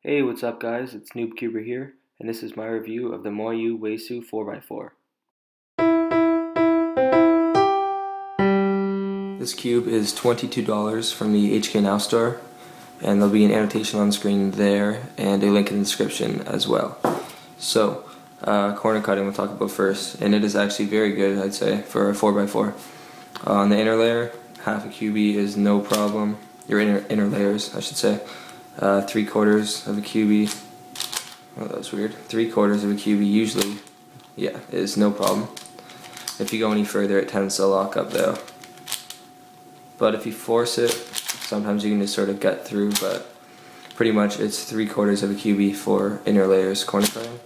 Hey, what's up guys? It's NoobCuber here, and this is my review of the Moyu WeiSu 4x4. This cube is $22 from the HK Now store, and there'll be an annotation on the screen there and a link in the description as well. So, corner cutting we'll talk about first, and it is actually very good, I'd say, for a 4x4. On the inner layer, half a QB is no problem. Your inner layers, I should say. 3/4 of a QB. Oh, that was weird. 3/4 of a QB usually, yeah, is no problem. If you go any further, it tends to lock up though. But if you force it, sometimes you can just sort of gut through. But pretty much, it's 3/4 of a QB for inner layers corner cutting,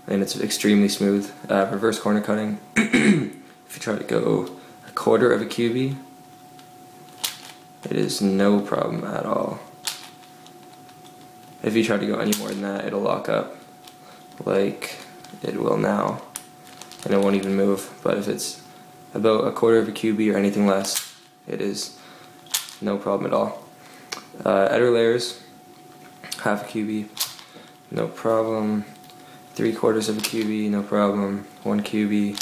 and it's extremely smooth. Reverse corner cutting. If you try to go 1/4 of a QB, it is no problem at all. If you try to go any more than that, it'll lock up like it will now, and it won't even move. But if it's about 1/4 of a QB or anything less, it is no problem at all. Outer layers, half a QB, no problem. 3/4 of a QB, no problem. 1 QB,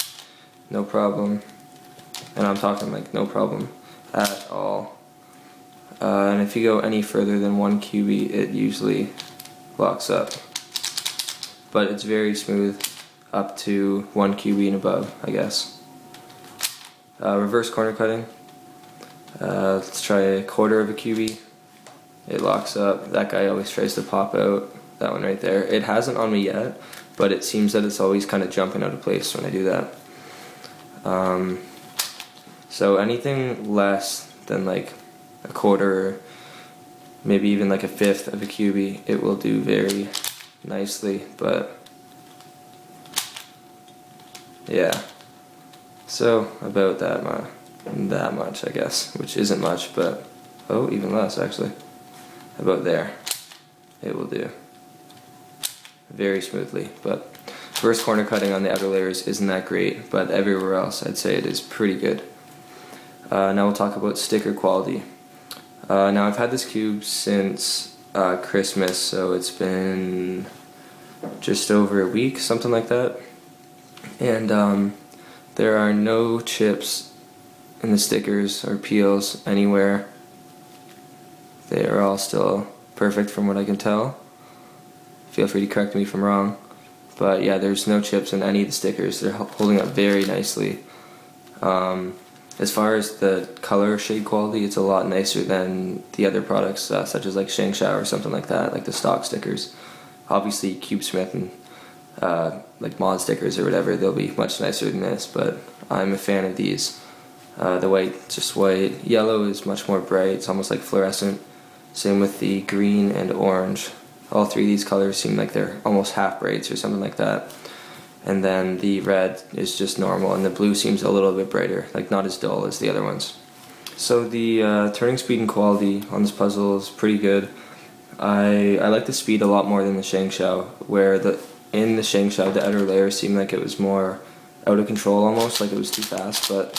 no problem. And I'm talking like no problem at all. And if you go any further than 1 QB, it usually locks up. But it's very smooth up to 1 QB and above, I guess. Reverse corner cutting. Let's try 1/4 of a QB. It locks up. That guy always tries to pop out. That one right there. It hasn't on me yet, but it seems that it's always kind of jumping out of place when I do that. So anything less than like 1/4, maybe even like 1/5 of a QB, it will do very nicely. But yeah, so about that much I guess, which isn't much, but oh, even less actually. About there, it will do very smoothly. But reverse corner cutting on the outer layers isn't that great, but everywhere else I'd say it is pretty good. Now we'll talk about sticker quality. Now I've had this cube since Christmas, so it's been just over a week, something like that. And there are no chips in the stickers or peels anywhere. They are all still perfect from what I can tell. Feel free to correct me if I'm wrong. But yeah, there's no chips in any of the stickers. They're holding up very nicely. As far as the color shade quality, it's a lot nicer than the other products, such as like Shangshao or something like that, like the stock stickers. Obviously, CubeSmith and like mod stickers or whatever, they'll be much nicer than this, but I'm a fan of these. The white, just white. Yellow is much more bright, it's almost like fluorescent. Same with the green and orange. All three of these colors seem like they're almost half brights or something like that. And then the red is just normal, and the blue seems a little bit brighter, like not as dull as the other ones. So the turning speed and quality on this puzzle is pretty good. I like the speed a lot more than the Shangshao, where in the Shangshao the outer layer seemed like it was more out of control almost, like it was too fast, but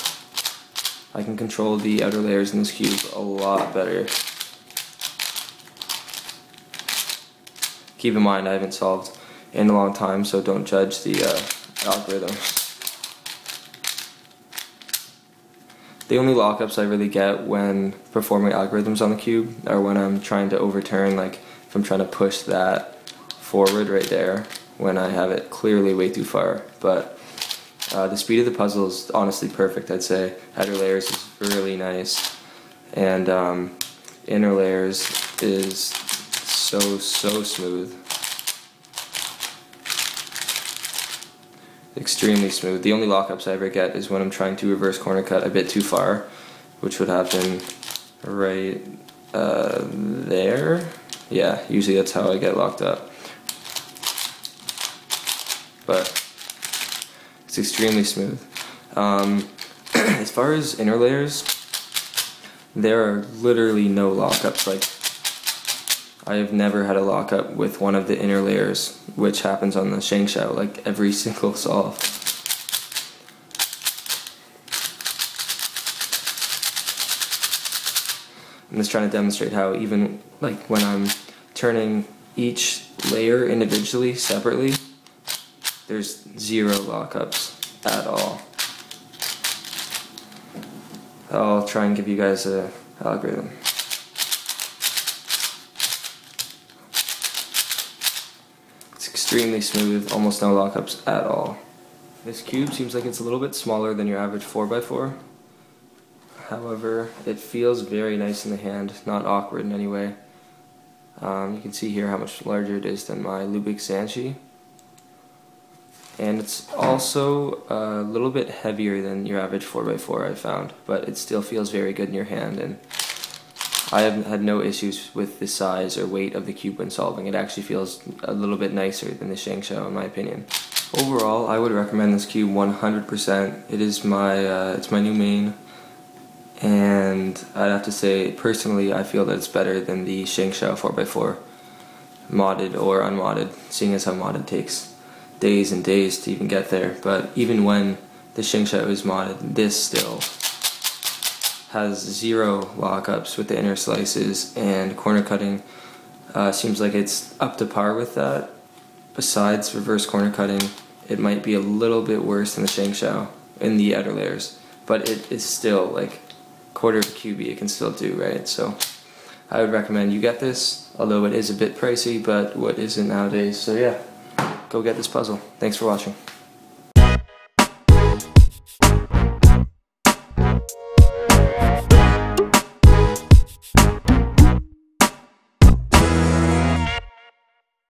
I can control the outer layers in this cube a lot better. Keep in mind I haven't solved in a long time, so don't judge the algorithm. The only lockups I really get when performing algorithms on the cube are when I'm trying to overturn, like if I'm trying to push that forward right there, when I have it clearly way too far. But the speed of the puzzle is honestly perfect, I'd say. Outer layers is really nice, and inner layers is so smooth. Extremely smooth. The only lockups I ever get is when I'm trying to reverse corner cut a bit too far, which would happen right there. Yeah, usually that's how I get locked up. But it's extremely smooth. As far as inner layers, there are literally no lockups. Like, I have never had a lockup with one of the inner layers, which happens on the Shangshao, like every single solve. I'm just trying to demonstrate how even like when I'm turning each layer individually, separately, there's 0 lockups at all. I'll try and give you guys a algorithm. It's extremely smooth, almost no lockups at all. This cube seems like it's a little bit smaller than your average 4x4. However, it feels very nice in the hand, not awkward in any way. You can see here how much larger it is than my Lubick Sanchi. And it's also a little bit heavier than your average 4x4 I found, but it still feels very good in your hand, and I have had no issues with the size or weight of the cube when solving. It actually feels a little bit nicer than the Shengshou in my opinion. Overall, I would recommend this cube 100%. It is it's my new main, and I'd have to say personally I feel that it's better than the Shengshou 4x4, modded or unmodded, seeing as how modded takes days and days to even get there. But even when the Shengshou is modded, this still has 0 lockups with the inner slices, and corner cutting seems like it's up to par with that. Besides reverse corner cutting, it might be a little bit worse than the Shengshou in the outer layers, but it is still like quarter of a QB it can still do, right? So I would recommend you get this, although it is a bit pricey, but what isn't nowadays? So yeah, go get this puzzle. Thanks for watching.